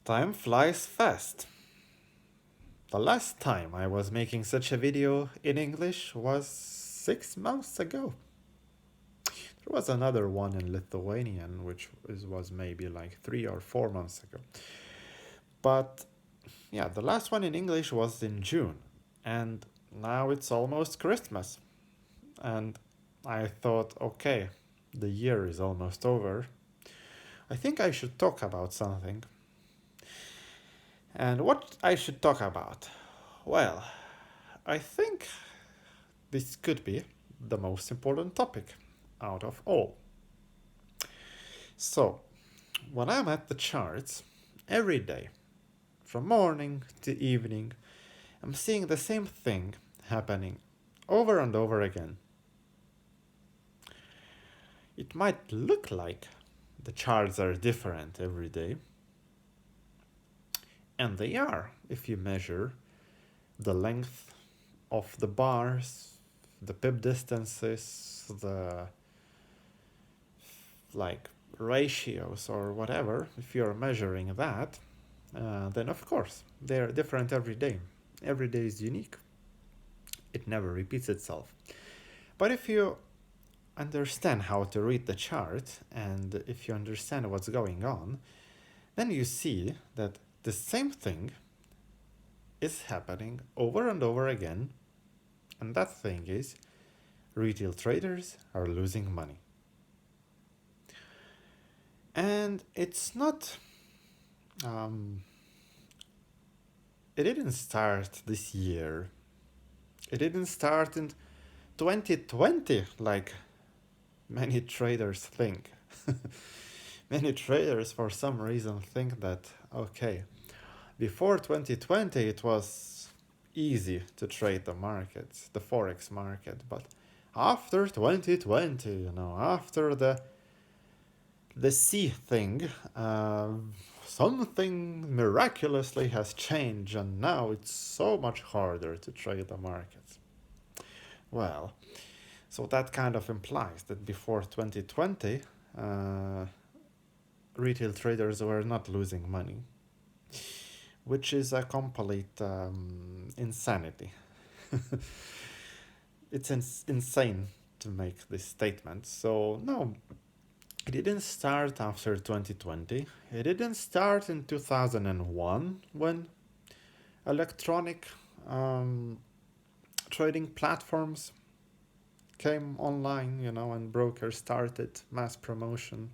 Time flies fast. The last time I was making such a video in English was 6 months ago. There was another one in Lithuanian, which was maybe like 3 or 4 months ago. But yeah, the last one in English was in June, and now it's almost Christmas. And I thought, okay, the year is almost over. I think I should talk about something. And what I should talk about? Well, I think this could be the most important topic out of all. So, when I'm at the charts, every day, from morning to evening, I'm seeing the same thing happening over and over again. It might look like the charts are different every day, and they are if you measure the length of the bars, the pip distances, the like ratios or whatever. If you're measuring that, then of course they're different every day. Every day is unique. It never repeats itself. But if you understand how to read the chart and if you understand what's going on, then you see that the same thing is happening over and over again, and that thing is retail traders are losing money. And it's not, um, it didn't start this year. It didn't start in 2020 like many traders think. Many traders, for some reason, think that, okay, before 2020 it was easy to trade the markets, the Forex market, but after 2020, after the C thing, something miraculously has changed, and now it's so much harder to trade the markets. Well, so that kind of implies that before 2020, retail traders were not losing money, which is a complete insanity. It's insane to make this statement. So, no, it didn't start after 2020. It didn't start in 2001 when electronic trading platforms came online, and brokers started mass promotion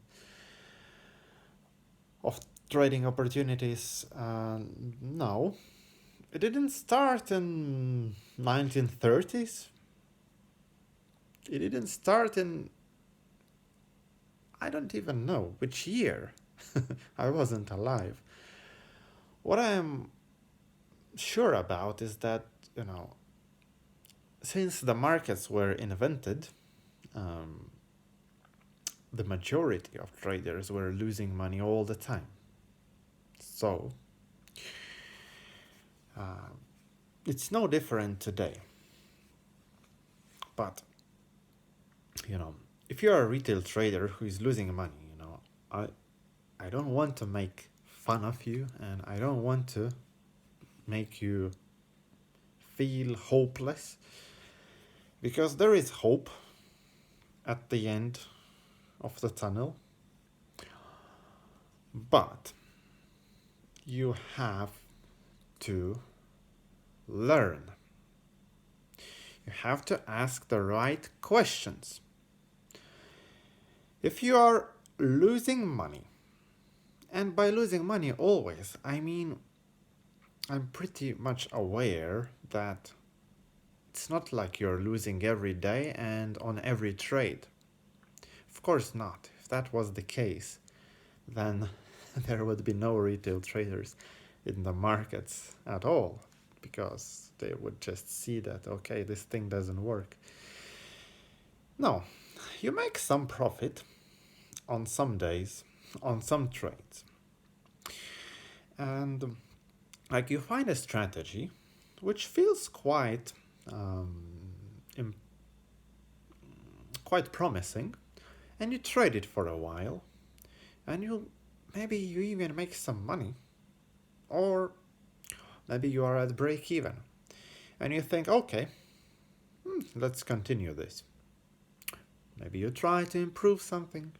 of trading opportunities. No, it didn't start in 1930s. It didn't start in, I don't even know which year. I wasn't alive. What I am sure about is that, since the markets were invented, um, the majority of traders were losing money all the time. So, uh, it's no different today. But, if you're a retail trader who is losing money, I, I don't want to make fun of you, and I don't want to make you feel hopeless, because there is hope at the end of the tunnel. But you have to learn. You have to ask the right questions. If you are losing money, and by losing money always, I mean, I'm pretty much aware that it's not like you're losing every day and on every trade. Of course not. If that was the case, then there would be no retail traders in the markets at all, because they would just see that, okay, this thing doesn't work. No, you make some profit on some days, on some trades. And like you find a strategy which feels um, quite promising, and you trade it for a while, and maybe you even make some money. or maybe you are at break even and you think, okay, let's continue this. Maybe you try to improve something,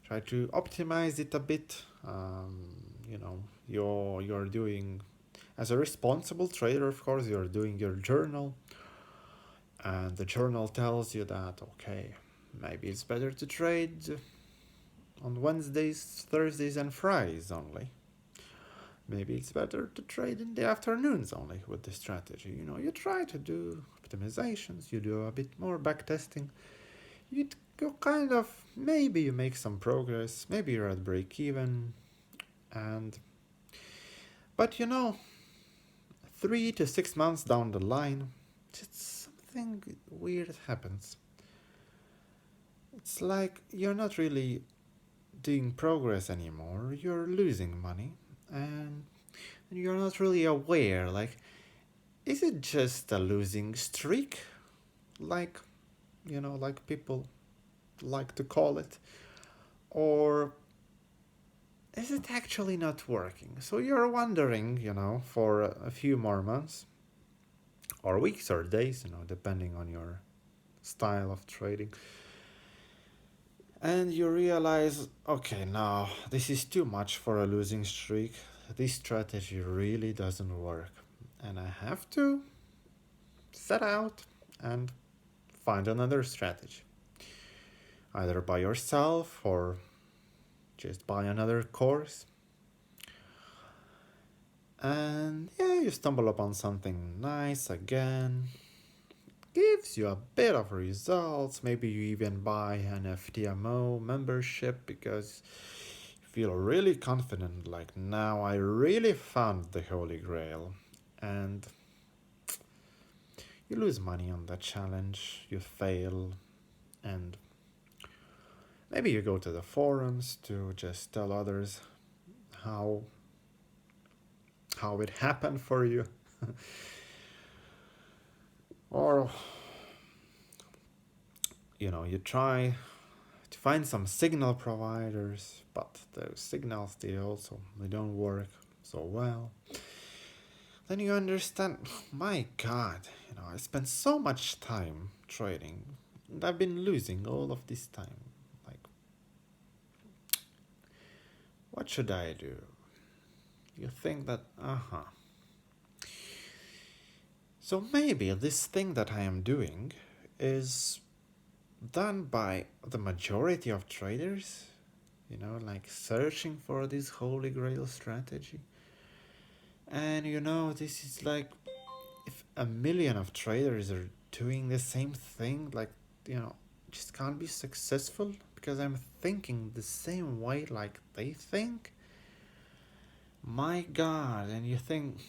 try to optimize it a bit. You're doing, as a responsible trader, of course, you're doing your journal, and the journal tells you that, okay, maybe it's better to trade on Wednesdays, Thursdays, and Fridays only. Maybe it's better to trade in the afternoons only with this strategy. You try to do optimizations, you do a bit more backtesting. You kind of, maybe you make some progress, maybe you're at break even, and but 3 to 6 months down the line, just something weird happens. It's like you're not really doing progress anymore, you're losing money, and you're not really aware, like, is it just a losing streak? Like, like people like to call it? Or is it actually not working? So you're wondering, for a few more months, or weeks or days, depending on your style of trading. And you realize, okay, now this is too much for a losing streak. This strategy really doesn't work. And I have to set out and find another strategy. Either by yourself or just buy another course. And yeah, you stumble upon something nice again. Gives you a bit of results. Maybe you even buy an FTMO membership because you feel really confident, like, now I really found the Holy Grail. And you lose money on that challenge, you fail, and maybe you go to the forums to just tell others how it happened for you. Or you try to find some signal providers, but those signals, they don't work so well. Then you understand, my God, I spent so much time trading and I've been losing all of this time. Like, what should I do? You think that, so maybe this thing that I am doing is done by the majority of traders, like searching for this holy grail strategy. And this is like, if a million of traders are doing the same thing, like, just can't be successful because I'm thinking the same way like they think. My God. And you think,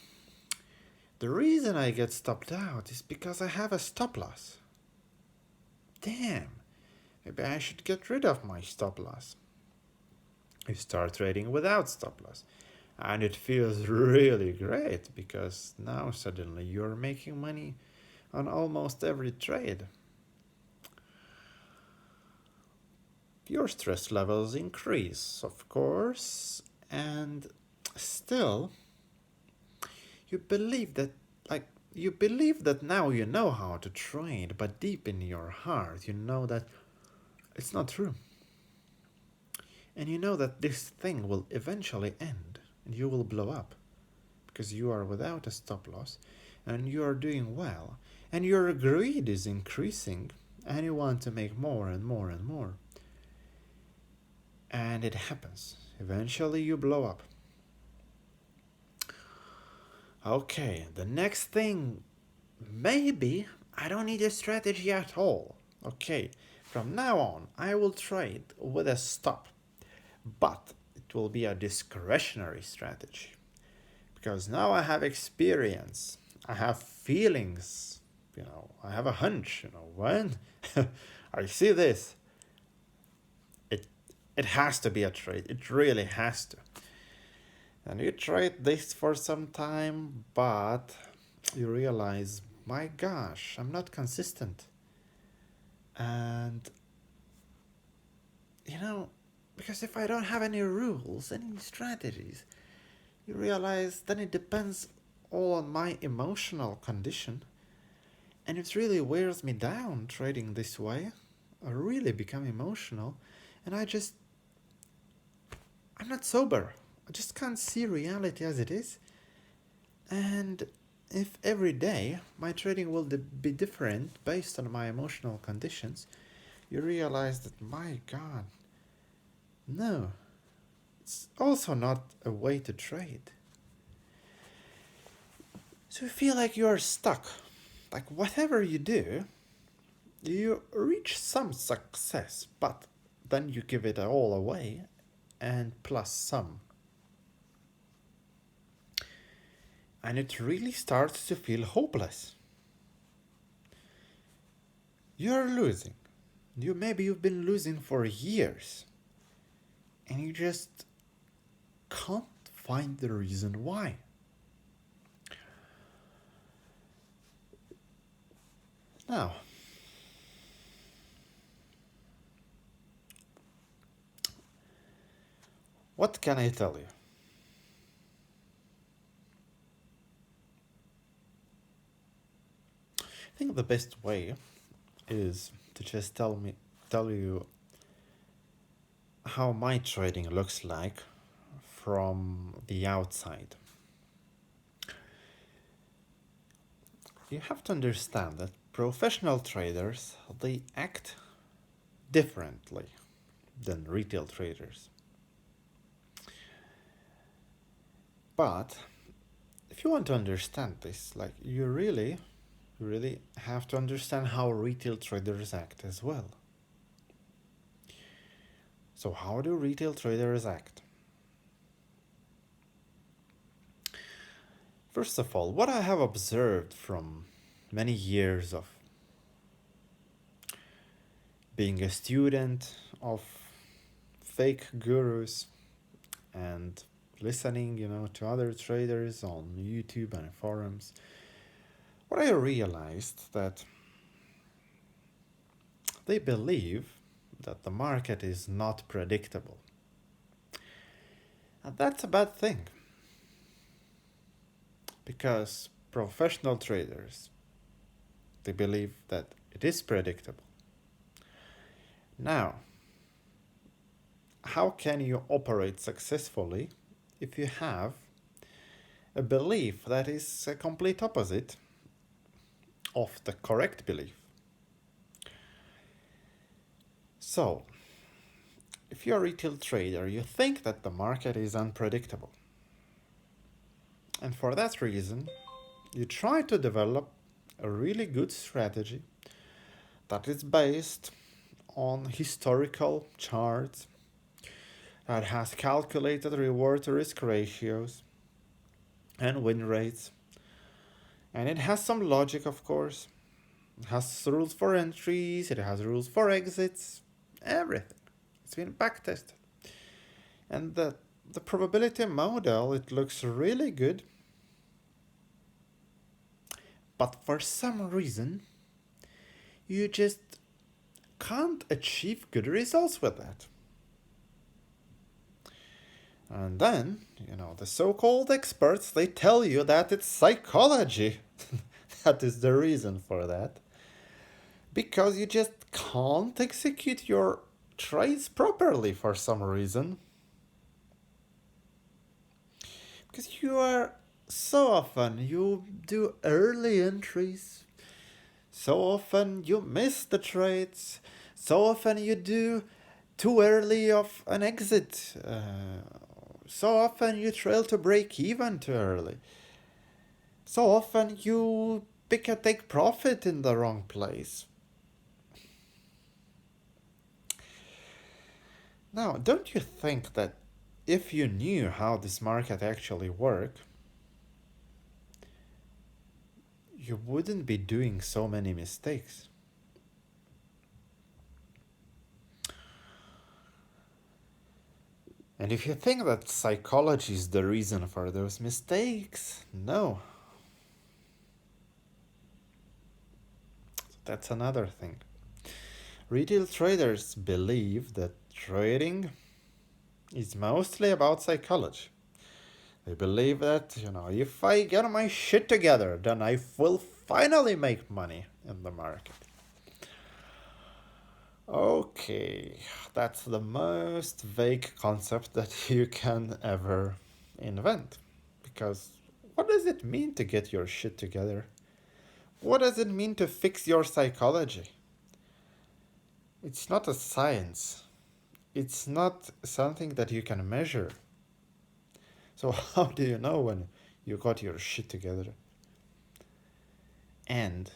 the reason I get stopped out is because I have a stop loss. Damn, maybe I should get rid of my stop loss. You start trading without stop loss. And it feels really great because now suddenly you're making money on almost every trade. Your stress levels increase, of course, and still you believe that now you know how to trade, but deep in your heart you know that it's not true. And you know that this thing will eventually end and you will blow up because you are without a stop loss and you are doing well and your greed is increasing and you want to make more and more and more. And it happens. Eventually you blow up. Okay, the next thing, maybe I don't need a strategy at all. Okay, from now on I will trade with a stop, but it will be a discretionary strategy. Because now I have experience, I have feelings, I have a hunch, when I see this, it has to be a trade. It really has to. And you trade this for some time, but you realize, my gosh, I'm not consistent. And, because if I don't have any rules, any strategies, you realize then it depends all on my emotional condition. And it really wears me down trading this way. I really become emotional. And I'm not sober. I just can't see reality as it is. And if every day my trading will be different based on my emotional conditions, you realize that, my God, no, it's also not a way to trade. So you feel like you're stuck. Like whatever you do, you reach some success, but then you give it all away and plus some. And it really starts to feel hopeless. You're losing. Maybe you've been losing for years. And you just can't find the reason why. Now, what can I tell you? I think the best way is to just tell you how my trading looks like from the outside. You have to understand that professional traders, they act differently than retail traders. But if you want to understand this, like you really have to understand how retail traders act as well. So how do retail traders act? First of all, what I have observed from many years of being a student of fake gurus and listening, to other traders on YouTube and forums, what I realized that they believe that the market is not predictable. And that's a bad thing. Because professional traders, they believe that it is predictable. Now, how can you operate successfully if you have a belief that is a complete opposite of the correct belief? So, if you're a retail trader, you think that the market is unpredictable. And for that reason, you try to develop a really good strategy that is based on historical charts, that has calculated reward to risk ratios and win rates. And it has some logic, of course. It has rules for entries, it has rules for exits, everything. It's been backtested. And the probability model, it looks really good. But for some reason, you just can't achieve good results with that. And then, the so-called experts, they tell you that it's psychology. That is the reason for that. Because you just can't execute your trades properly for some reason. Because you do early entries. So often you miss the trades. So often you do too early of an exit. So often you trail to break even too early. So often you pick a take profit in the wrong place. Now, don't you think that if you knew how this market actually works, you wouldn't be doing so many mistakes? And if you think that psychology is the reason for those mistakes, no. That's another thing. Retail traders believe that trading is mostly about psychology. They believe that, if I get my shit together, then I will finally make money in the market. Okay, that's the most vague concept that you can ever invent. Because what does it mean to get your shit together? What does it mean to fix your psychology? It's not a science. It's not something that you can measure. So how do you know when you got your shit together? And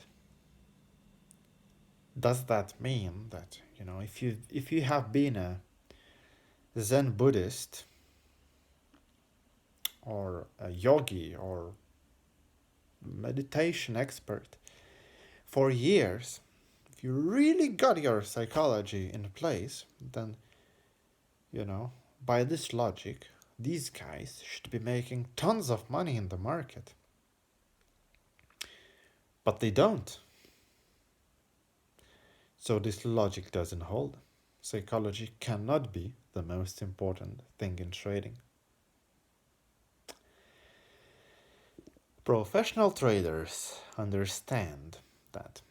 does that mean that, if you have been a Zen Buddhist or a yogi or meditation expert for years, if you really got your psychology in place, then, by this logic, these guys should be making tons of money in the market. But they don't. So this logic doesn't hold. Psychology cannot be the most important thing in trading. Professional traders understand that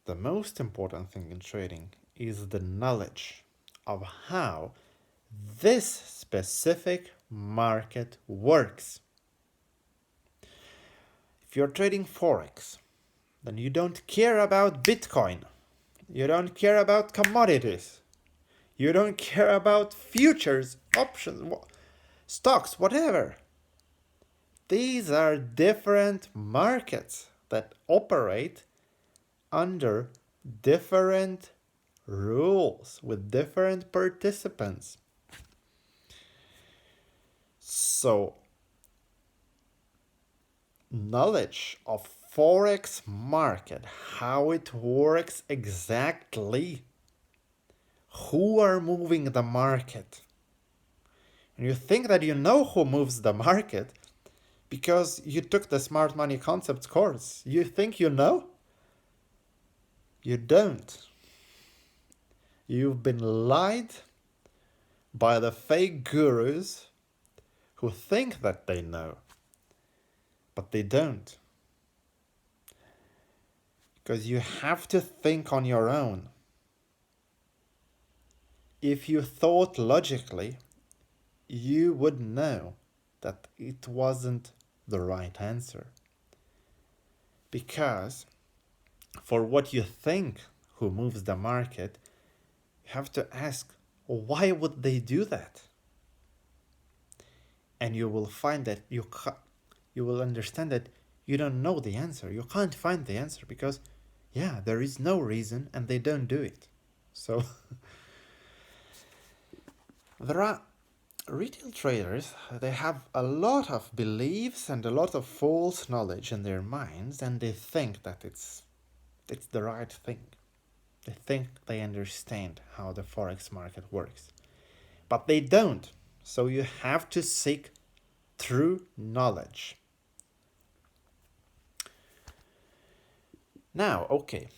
the most important thing in trading is the knowledge of how this specific market works. If you're trading Forex, then you don't care about Bitcoin. You don't care about commodities. You don't care about futures, options, stocks, whatever. These are different markets that operate under different rules with different participants. So, knowledge of Forex market, how it works exactly, who are moving the market. And you think that you know who moves the market because you took the Smart Money Concepts course. You think you know? You don't. You've been lied by the fake gurus who think that they know, but they don't. Because you have to think on your own. If you thought logically, you would know that it wasn't the right answer. Because for what you think who moves the market, you have to ask, why would they do that? And you will find that you will understand that you don't know the answer. You can't find the answer because, there is no reason and they don't do it. So there are retail traders, they have a lot of beliefs and a lot of false knowledge in their minds, and they think that it's the right thing. They think they understand how the Forex market works. But they don't. So you have to seek true knowledge. Now, okay,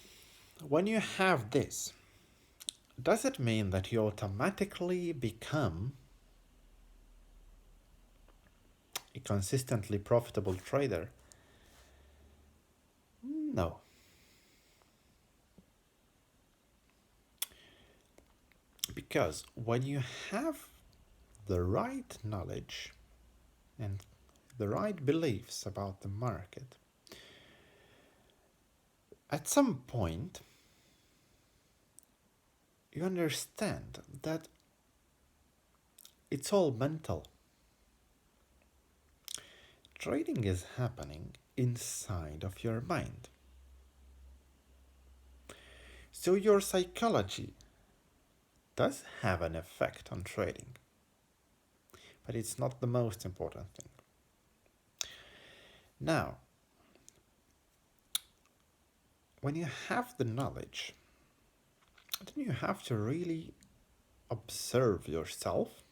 when you have this, does it mean that you automatically become a consistently profitable trader? No. Because when you have the right knowledge and the right beliefs about the market, at some point you understand that it's all mental. Trading is happening inside of your mind. So your psychology does have an effect on trading, but it's not the most important thing. Now, when you have the knowledge, then you have to really observe yourself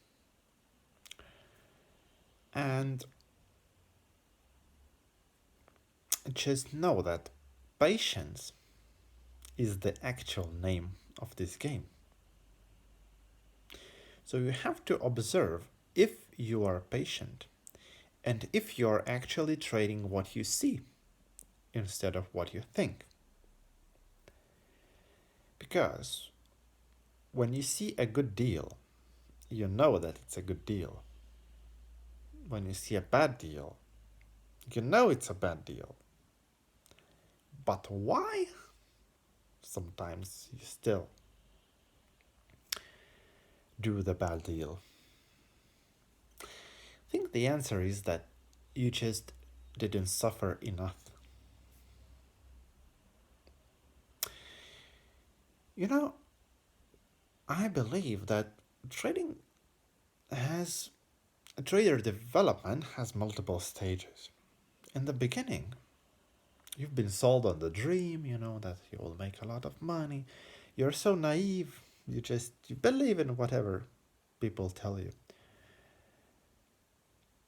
and just know that patience is the actual name of this game. So you have to observe if you are patient and if you're actually trading what you see instead of what you think. Because when you see a good deal, you know that it's a good deal. When you see a bad deal, you know it's a bad deal. But why? Sometimes you still do the bad deal. I think the answer is that you just didn't suffer enough. You know, I believe that trading has trader development has multiple stages. In the beginning, you've been sold on the dream, you know, that you will make a lot of money. You're so naive, you believe in whatever people tell you.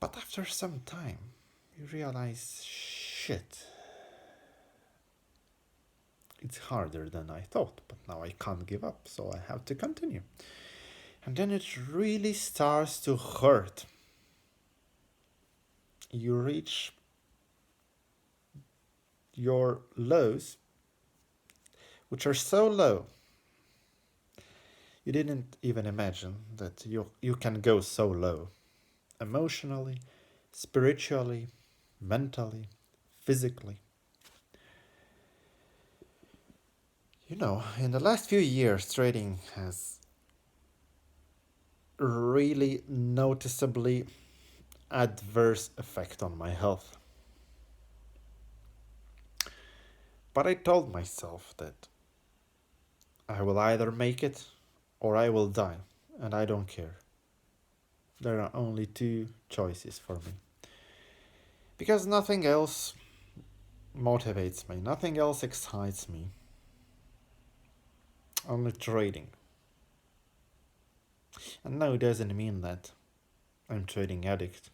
But after some time, you realize, shit, it's harder than I thought, but now I can't give up, so I have to continue. And then it really starts to hurt. You reach your lows, which are so low, you didn't even imagine that you can go so low. Emotionally, spiritually, mentally, physically. You know, in the last few years, trading has really noticeably adverse effect on my health. But I told myself that I will either make it or I will die, and I don't care. There are only two choices for me. Because nothing else motivates me, nothing else excites me. Only trading. And no, it doesn't mean that I'm trading addict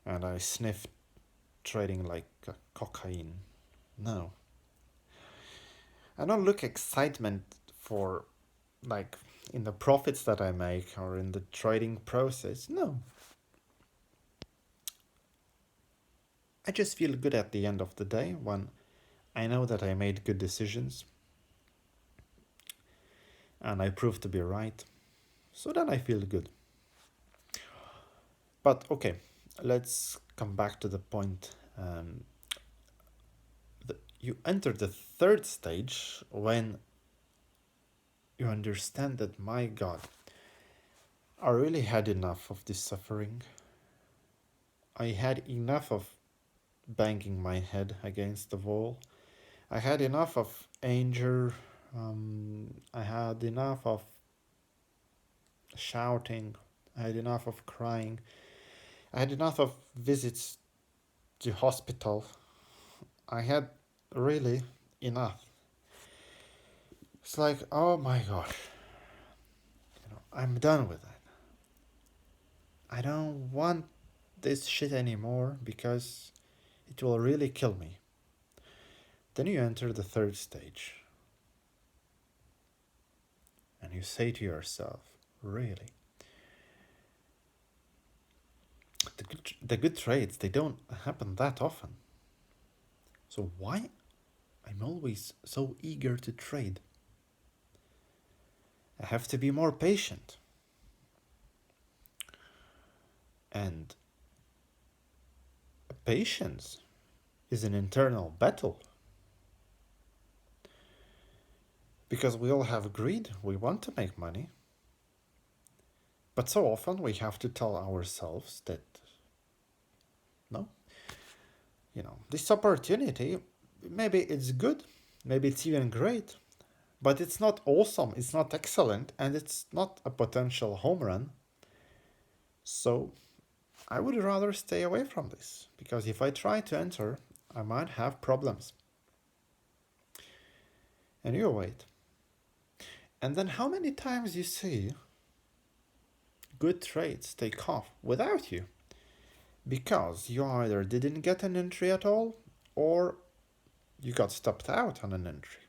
and I sniff trading like cocaine. No. I don't look excitement for like in the profits that I make or in the trading process. No. I just feel good at the end of the day when I know that I made good decisions and I proved to be right. So then I feel good. But okay, let's come back to the point. You enter the third stage when you understand that, my God, I really had enough of this suffering. I had enough of banging my head against the wall. I had enough of anger. I had enough of shouting. I had enough of crying. I had enough of visits to hospital. I had really enough. It's like, oh my God, I'm done with that. I don't want this shit anymore because it will really kill me. Then you enter the third stage. And you say to yourself, really? The good trades, they don't happen that often. So why I'm always so eager to trade? I have to be more patient. And patience is an internal battle. Because we all have greed, we want to make money. But so often we have to tell ourselves that, no, this opportunity, maybe it's good, maybe it's even great, but it's not awesome, it's not excellent, and it's not a potential home run. So I would rather stay away from this, because if I try to enter, I might have problems. And you wait. And then how many times you see good trades take off without you? Because you either didn't get an entry at all, or you got stopped out on an entry.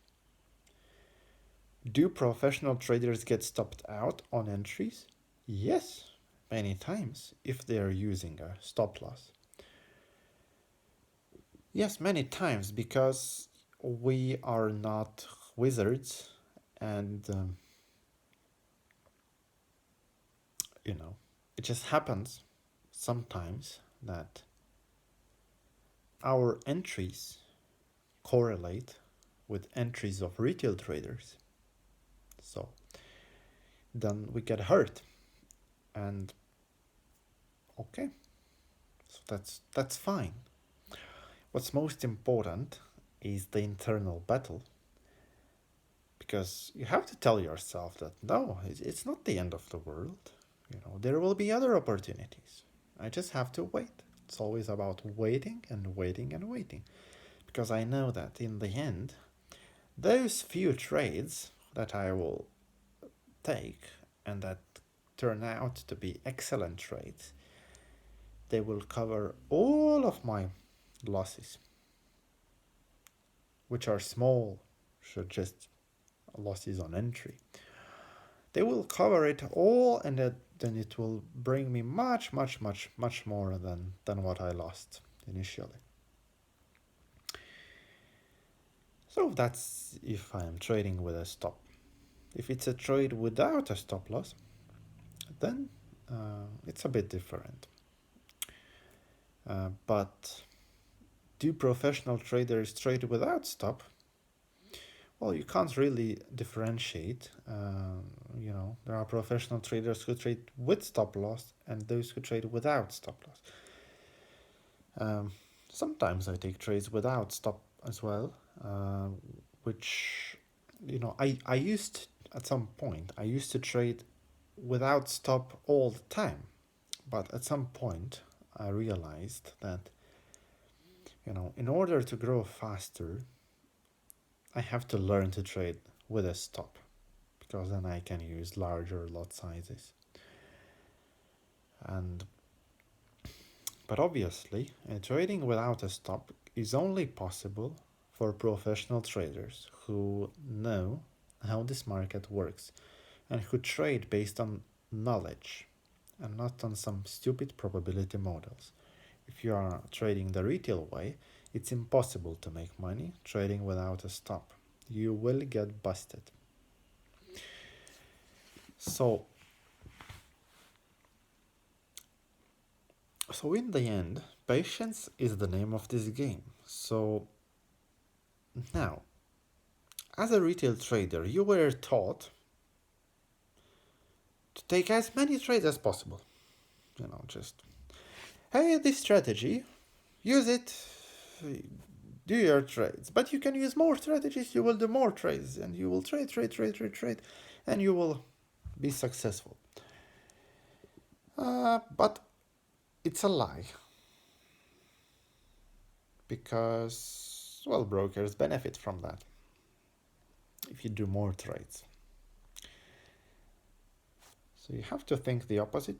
Do professional traders get stopped out on entries? Yes, many times, if they are using a stop loss. Yes, many times, because we are not wizards, and you know, it just happens sometimes that our entries correlate with entries of retail traders. So then we get hurt, and okay, so that's fine. What's most important is the internal battle, because you have to tell yourself that no, it's not the end of the world. You know, there will be other opportunities. I just have to wait. It's always about waiting and waiting and waiting, because I know that in the end, those few trades that I will take and that turn out to be excellent trades, they will cover all of my losses, which are small, so just losses on entry. They will cover it all, and then it will bring me much, much, much, much more than what I lost initially. So that's if I am trading with a stop. If it's a trade without a stop loss, then it's a bit different. But do professional traders trade without stop? Well, you can't really differentiate. There are professional traders who trade with stop loss and those who trade without stop loss. Sometimes I take trades without stop as well, which, I used at some point, I used to trade without stop all the time. But at some point, I realized that, in order to grow faster, I have to learn to trade with a stop, because then I can use larger lot sizes. But obviously, trading without a stop is only possible for professional traders who know how this market works and who trade based on knowledge and not on some stupid probability models. If you are trading the retail way, it's impossible to make money trading without a stop. You will get busted. So in the end, patience is the name of this game. So now, as a retail trader, you were taught to take as many trades as possible. Just, hey, this strategy, use it, do your trades. But you can use more strategies, you will do more trades, and you will trade, and you will be successful. But it's a lie. Because, well, brokers benefit from that if you do more trades. So you have to think the opposite.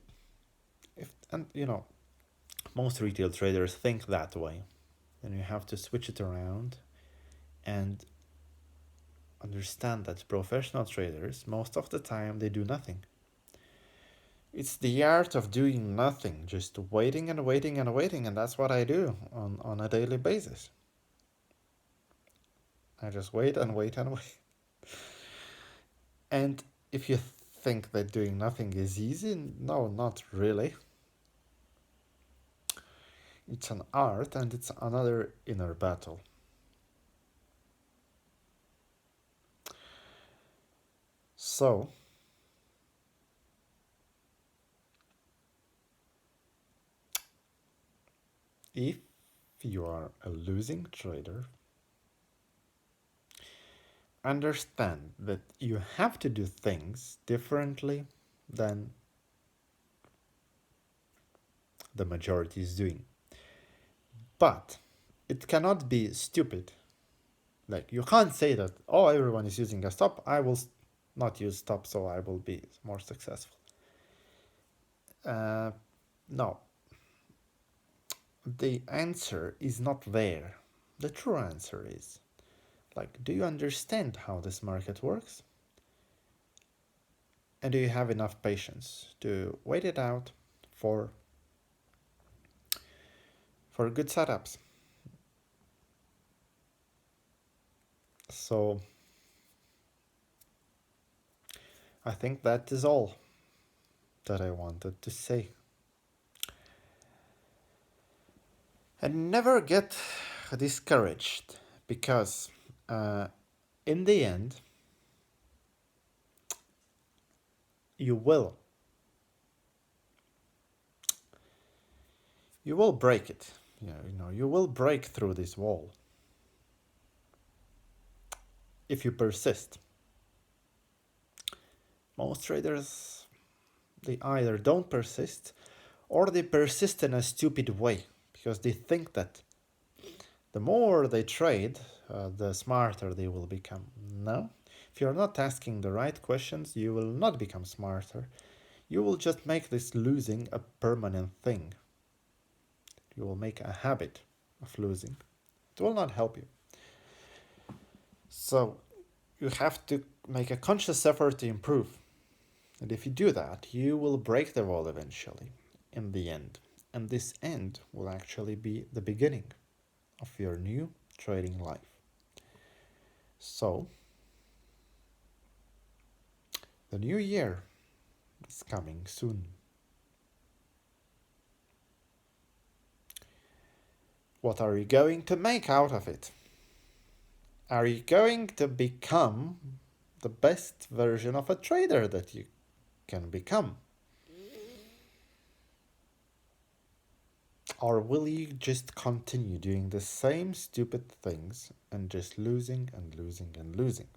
Most retail traders think that way. Then you have to switch it around and understand that professional traders, most of the time, they do nothing. It's the art of doing nothing, just waiting and waiting and waiting, and that's what I do on a daily basis. I just wait and wait and wait. And if you think that doing nothing is easy, no, not really. It's an art, and it's another inner battle. So, if you are a losing trader, understand that you have to do things differently than the majority is doing. But it cannot be stupid. Like, you can't say that, oh, everyone is using a stop, I will not use stop, so I will be more successful. No. The answer is not there. The true answer is, do you understand how this market works? And do you have enough patience to wait it out for good setups? So I think that is all that I wanted to say. And never get discouraged, because in the end, you will. You will break it. You will break through this wall if you persist. Most traders, they either don't persist or they persist in a stupid way because they think that the more they trade, the smarter they will become. No, if you're not asking the right questions, you will not become smarter. You will just make this losing a permanent thing. You will make a habit of losing. It will not help you. So you have to make a conscious effort to improve. And if you do that, you will break the wall eventually, in the end. And this end will actually be the beginning of your new trading life. So, the new year is coming soon. What are you going to make out of it? Are you going to become the best version of a trader that you can become? Or will you just continue doing the same stupid things and just losing and losing and losing?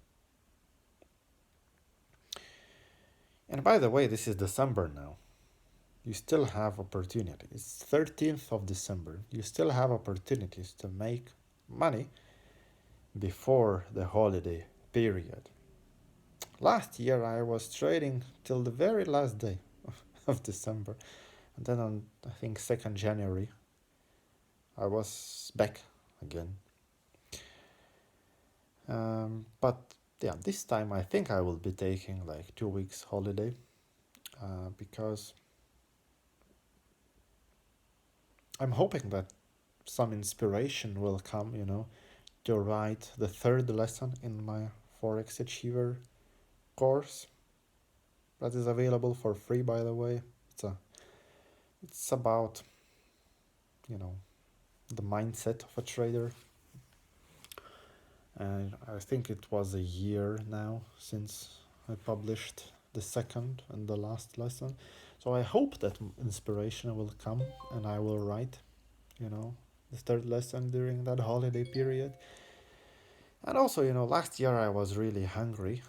And by the way, this is December now. You still have opportunities. It's 13th of December. You still have opportunities to make money before the holiday period. Last year I was trading till the very last day of December. And then on, I think, 2nd January, I was back again. But yeah, this time I think I will be taking like 2 weeks holiday because I'm hoping that some inspiration will come, to write the third lesson in my Forex Achiever course that is available for free, by the way. It's about, the mindset of a trader. And I think it was a year now since I published the second and the last lesson. So I hope that inspiration will come and I will write, the third lesson during that holiday period. And also, last year I was really hungry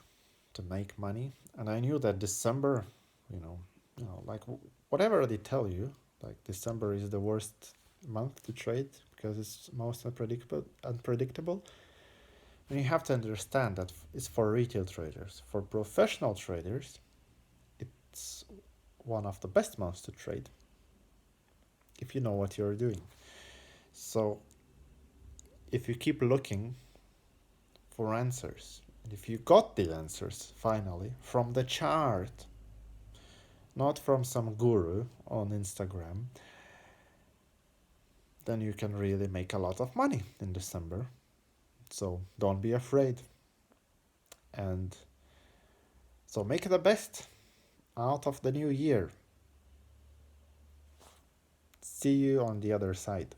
to make money, and I knew that December, like whatever they tell you, like December is the worst month to trade because it's most unpredictable. And you have to understand that it's for retail traders. For professional traders, it's one of the best months to trade if you know what you're doing. So if you keep looking for answers, and if you got the answers finally from the chart, not from some guru on Instagram, then you can really make a lot of money in December. So don't be afraid. And so make the best out of the new year. See you on the other side.